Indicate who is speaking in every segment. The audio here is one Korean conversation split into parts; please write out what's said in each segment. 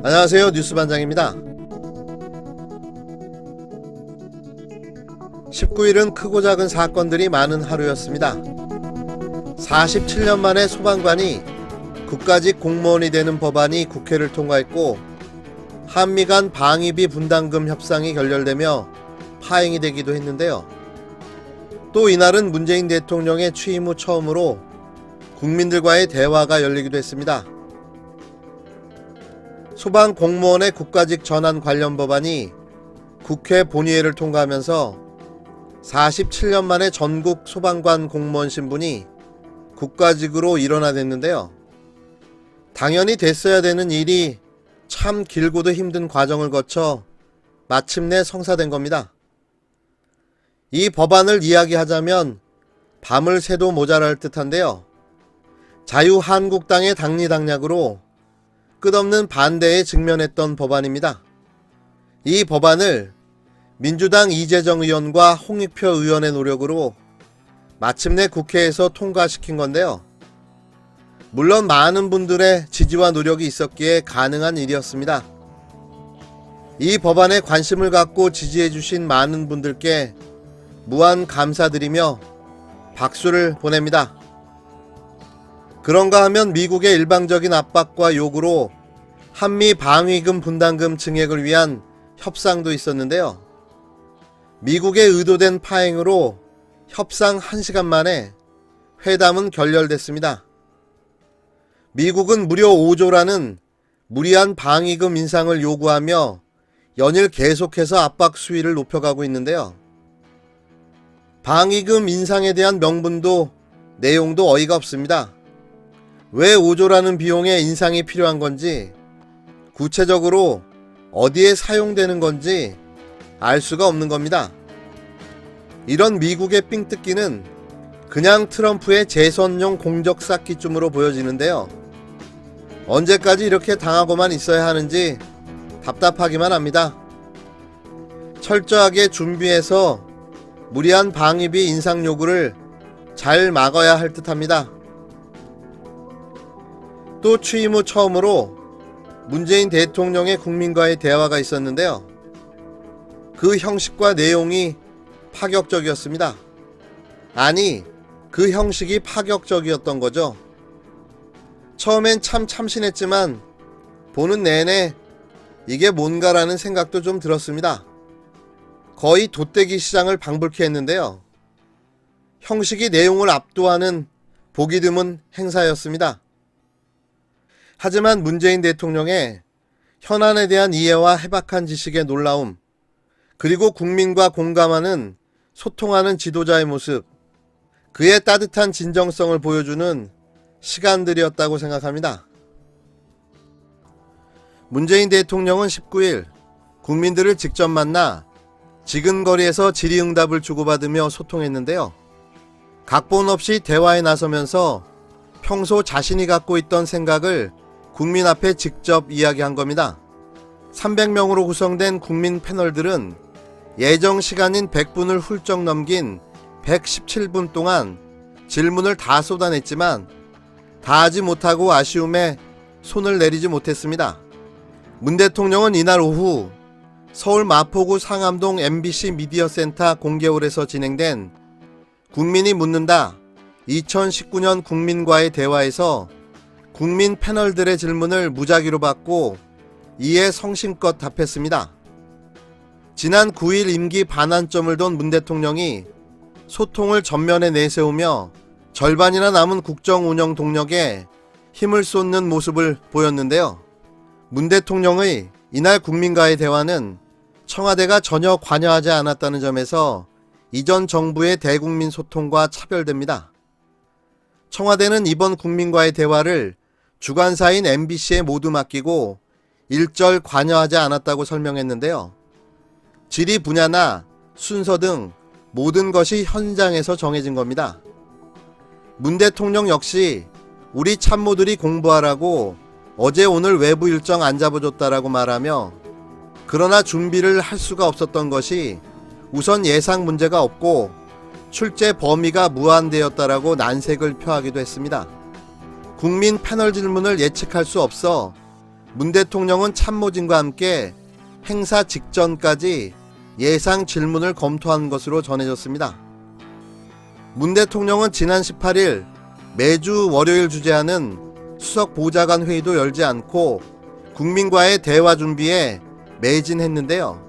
Speaker 1: 안녕하세요. 뉴스반장입니다. 19일은 크고 작은 사건들이 많은 하루였습니다. 47년 만에 소방관이 국가직 공무원이 되는 법안이 국회를 통과했고, 한미 간 방위비 분담금 협상이 결렬되며 파행이 되기도 했는데요. 또 이날은 문재인 대통령의 취임 후 처음으로 국민들과의 대화가 열리기도 했습니다. 소방 공무원의 국가직 전환 관련 법안이 국회 본회의를 통과하면서 47년 만에 전국 소방관 공무원 신분이 국가직으로 일원화됐는데요. 당연히 됐어야 되는 일이 참 길고도 힘든 과정을 거쳐 마침내 성사된 겁니다. 이 법안을 이야기하자면 밤을 새도 모자랄 듯한데요. 자유한국당의 당리당략으로 끝없는 반대에 직면했던 법안입니다. 이 법안을 민주당 이재정 의원과 홍익표 의원의 노력으로 마침내 국회에서 통과시킨 건데요. 물론 많은 분들의 지지와 노력이 있었기에 가능한 일이었습니다. 이 법안에 관심을 갖고 지지해 주신 많은 분들께 무한 감사드리며 박수를 보냅니다. 그런가 하면 미국의 일방적인 압박과 요구로 한미 방위금 분담금 증액을 위한 협상도 있었는데요. 미국의 의도된 파행으로 협상 1시간 만에 회담은 결렬됐습니다. 미국은 무려 5조라는 무리한 방위금 인상을 요구하며 연일 계속해서 압박 수위를 높여가고 있는데요. 방위금 인상에 대한 명분도 내용도 어이가 없습니다. 왜 5조라는 비용의 인상이 필요한 건지, 구체적으로 어디에 사용되는 건지 알 수가 없는 겁니다. 이런 미국의 삥뜯기는 그냥 트럼프의 재선용 공적 쌓기쯤으로 보여지는데요. 언제까지 이렇게 당하고만 있어야 하는지 답답하기만 합니다. 철저하게 준비해서 무리한 방위비 인상 요구를 잘 막아야 할 듯합니다. 또 취임 후 처음으로 문재인 대통령의 국민과의 대화가 있었는데요. 그 형식과 내용이 파격적이었습니다. 아니, 그 형식이 파격적이었던 거죠. 처음엔 참 참신했지만 보는 내내 이게 뭔가라는 생각도 좀 들었습니다. 거의 돗대기 시장을 방불케 했는데요. 형식이 내용을 압도하는 보기 드문 행사였습니다. 하지만 문재인 대통령의 현안에 대한 이해와 해박한 지식의 놀라움, 그리고 국민과 공감하는 소통하는 지도자의 모습, 그의 따뜻한 진정성을 보여주는 시간들이었다고 생각합니다. 문재인 대통령은 19일 국민들을 직접 만나 지근거리에서 질의응답을 주고받으며 소통했는데요. 각본 없이 대화에 나서면서 평소 자신이 갖고 있던 생각을 국민 앞에 직접 이야기한 겁니다. 300명으로 구성된 국민 패널들은 예정 시간인 100분을 훌쩍 넘긴 117분 동안 질문을 다 쏟아냈지만 다 하지 못하고 아쉬움에 손을 내리지 못했습니다. 문 대통령은 이날 오후 서울 마포구 상암동 MBC 미디어센터 공개홀에서 진행된 국민이 묻는다 2019년 국민과의 대화에서 국민 패널들의 질문을 무작위로 받고 이에 성심껏 답했습니다. 지난 9일 임기 반환점을 돈 문 대통령이 소통을 전면에 내세우며 절반이나 남은 국정 운영 동력에 힘을 쏟는 모습을 보였는데요. 문 대통령의 이날 국민과의 대화는 청와대가 전혀 관여하지 않았다는 점에서 이전 정부의 대국민 소통과 차별됩니다. 청와대는 이번 국민과의 대화를 주관사인 MBC에 모두 맡기고 일절 관여하지 않았다고 설명했는데요. 질의 분야나 순서 등 모든 것이 현장에서 정해진 겁니다. 문 대통령 역시 우리 참모들이 공부하라고 어제 오늘 외부 일정 안 잡아줬다라고 말하며, 그러나 준비를 할 수가 없었던 것이 우선 예상 문제가 없고 출제 범위가 무한되었다라고 난색을 표하기도 했습니다. 국민 패널 질문을 예측할 수 없어 문 대통령은 참모진과 함께 행사 직전까지 예상 질문을 검토한 것으로 전해졌습니다. 문 대통령은 지난 18일 매주 월요일 주재하는 수석 보좌관 회의도 열지 않고 국민과의 대화 준비에 매진했는데요.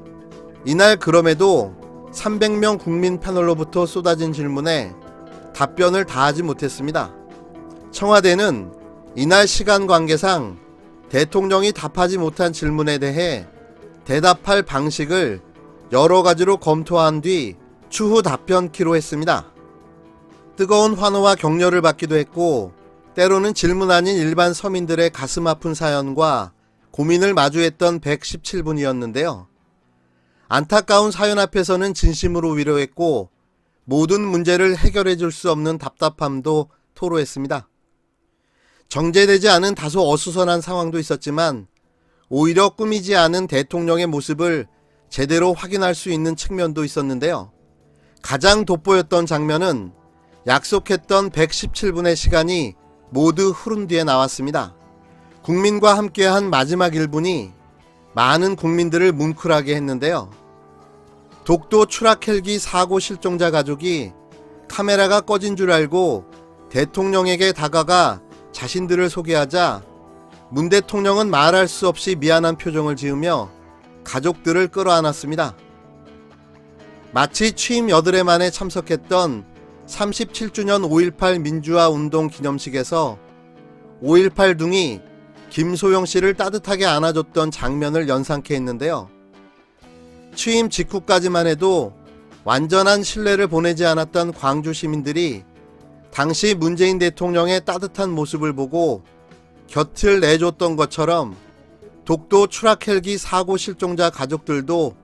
Speaker 1: 이날 그럼에도 300명 국민 패널로부터 쏟아진 질문에 답변을 다하지 못했습니다. 청와대는 이날 시간 관계상 대통령이 답하지 못한 질문에 대해 대답할 방식을 여러 가지로 검토한 뒤 추후 답변키로 했습니다. 뜨거운 환호와 격려를 받기도 했고 때로는 질문 아닌 일반 서민들의 가슴 아픈 사연과 고민을 마주했던 117분이었는데요. 안타까운 사연 앞에서는 진심으로 위로했고 모든 문제를 해결해 줄 수 없는 답답함도 토로했습니다. 정제되지 않은 다소 어수선한 상황도 있었지만 오히려 꾸미지 않은 대통령의 모습을 제대로 확인할 수 있는 측면도 있었는데요. 가장 돋보였던 장면은 약속했던 117분의 시간이 모두 흐른 뒤에 나왔습니다. 국민과 함께한 마지막 1분이 많은 국민들을 뭉클하게 했는데요. 독도 추락 헬기 사고 실종자 가족이 카메라가 꺼진 줄 알고 대통령에게 다가가 자신들을 소개하자 문 대통령은 말할 수 없이 미안한 표정을 지으며 가족들을 끌어안았습니다. 마치 취임 8해 만에 참석했던 37주년 5.18 민주화 운동 기념식에서 5.18 둥이 김소영 씨를 따뜻하게 안아줬던 장면을 연상케 했는데요. 취임 직후까지만 해도 완전한 신뢰를 보내지 않았던 광주 시민들이 당시 문재인 대통령의 따뜻한 모습을 보고 곁을 내줬던 것처럼 독도 추락 헬기 사고 실종자 가족들도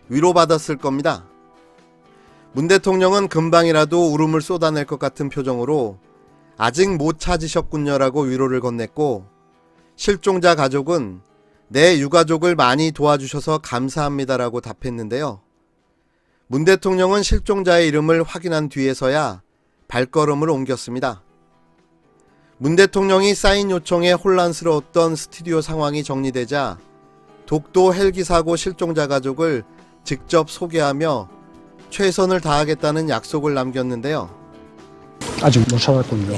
Speaker 1: 위로받았을 겁니다. 문 대통령은 금방이라도 울음을 쏟아낼 것 같은 표정으로 아직 못 찾으셨군요라고 위로를 건넸고 실종자 가족은 내 유가족을 많이 도와주셔서 감사합니다라고 답했는데요. 문 대통령은 실종자의 이름을 확인한 뒤에서야 발걸음을 옮겼습니다. 문 대통령이 사인 요청에 혼란스러웠던 스튜디오 상황이 정리되자 독도 헬기 사고 실종자 가족을 직접 소개하며 최선을 다하겠다는 약속을 남겼는데요.
Speaker 2: 아직 못 찾았군요.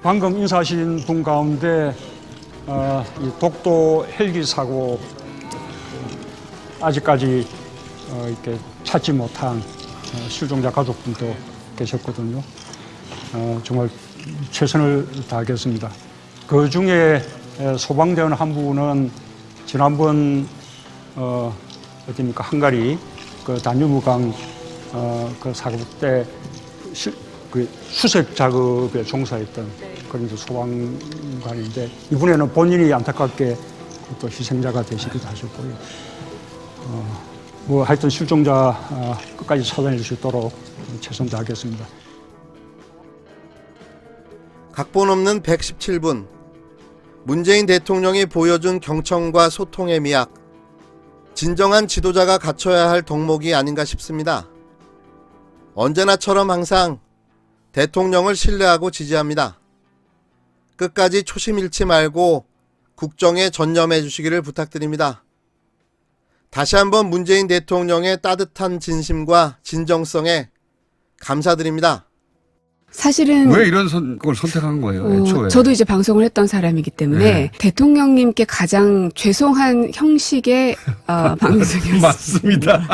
Speaker 2: 방금 인사하신 분 가운데 이 독도 헬기 사고 아직까지 이렇게 찾지 못한 실종자 가족분도 계셨거든요. 정말 최선을 다하겠습니다. 그 중에 소방대원 한 분은 지난번 어디입니까 헝가리 그 다뉴브강 그 사고 때 그 수색 작업에 종사했던 그런 소방관인데 이번에는 본인이 안타깝게 또 희생자가 되시기도 하셨고요. 뭐 하여튼 실종자 끝까지 찾아낼 수 있도록 최선 다하겠습니다.
Speaker 1: 각본 없는 117분. 문재인 대통령이 보여준 경청과 소통의 미학. 진정한 지도자가 갖춰야 할 덕목이 아닌가 싶습니다. 언제나처럼 항상 대통령을 신뢰하고 지지합니다. 끝까지 초심 잃지 말고 국정에 전념해 주시기를 부탁드립니다. 다시 한번 문재인 대통령의 따뜻한 진심과 진정성에 감사드립니다.
Speaker 3: 사실은
Speaker 4: 왜 이런 걸 선택한 거예요? 애초에.
Speaker 3: 저도 이제 방송을 했던 사람이기 때문에
Speaker 4: 네.
Speaker 3: 대통령님께 가장 죄송한 형식의 방송이었습니다.
Speaker 4: 맞습니다.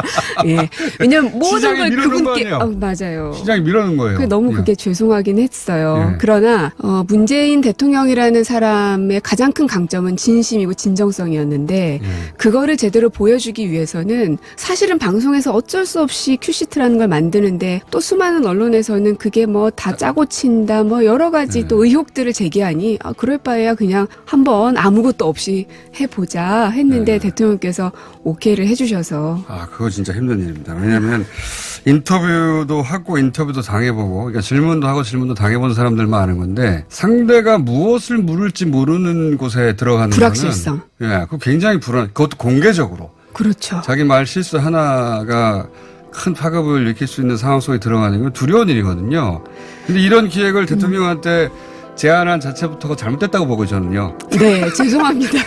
Speaker 3: 예, 왜냐면 모든
Speaker 4: 시장이
Speaker 3: 걸
Speaker 4: 밀어놓은
Speaker 3: 그분께
Speaker 4: 거 아니에요?
Speaker 3: 맞아요.
Speaker 4: 시장이 밀어넣은 거예요.
Speaker 3: 너무
Speaker 4: 예.
Speaker 3: 그게 죄송하긴 했어요.
Speaker 4: 예.
Speaker 3: 그러나 문재인 대통령이라는 사람의 가장 큰 강점은 진심이고 진정성이었는데
Speaker 4: 예.
Speaker 3: 그거를 제대로 보여주기 위해서는 사실은 방송에서 어쩔 수 없이 큐시트라는 걸 만드는데 또 수많은 언론에서는 그게 뭐 다 짜고 친다 뭐 여러 가지 또 의혹들을 제기하니 그럴 바에야 그냥 한번 아무것도 없이 해보자 했는데 대통령께서 오케이를 해주셔서
Speaker 4: 그거 진짜 힘든 일입니다. 왜냐하면 인터뷰도 하고 인터뷰도 당해보고 그러니까 질문도 하고 질문도 당해본 사람들만 아는 건데 상대가 무엇을 물을지 모르는 곳에 들어가는
Speaker 3: 불확실성.
Speaker 4: 거는 그거 굉장히 불안. 그것도 공개적으로.
Speaker 3: 그렇죠.
Speaker 4: 자기 말 실수 하나가 큰 파급을 일으킬 수 있는 상황 속에 들어가는 건 두려운 일이거든요. 근데 이런 기획을 대통령한테 제안한 자체부터가 잘못됐다고 보고 저는요.
Speaker 3: 네, 죄송합니다.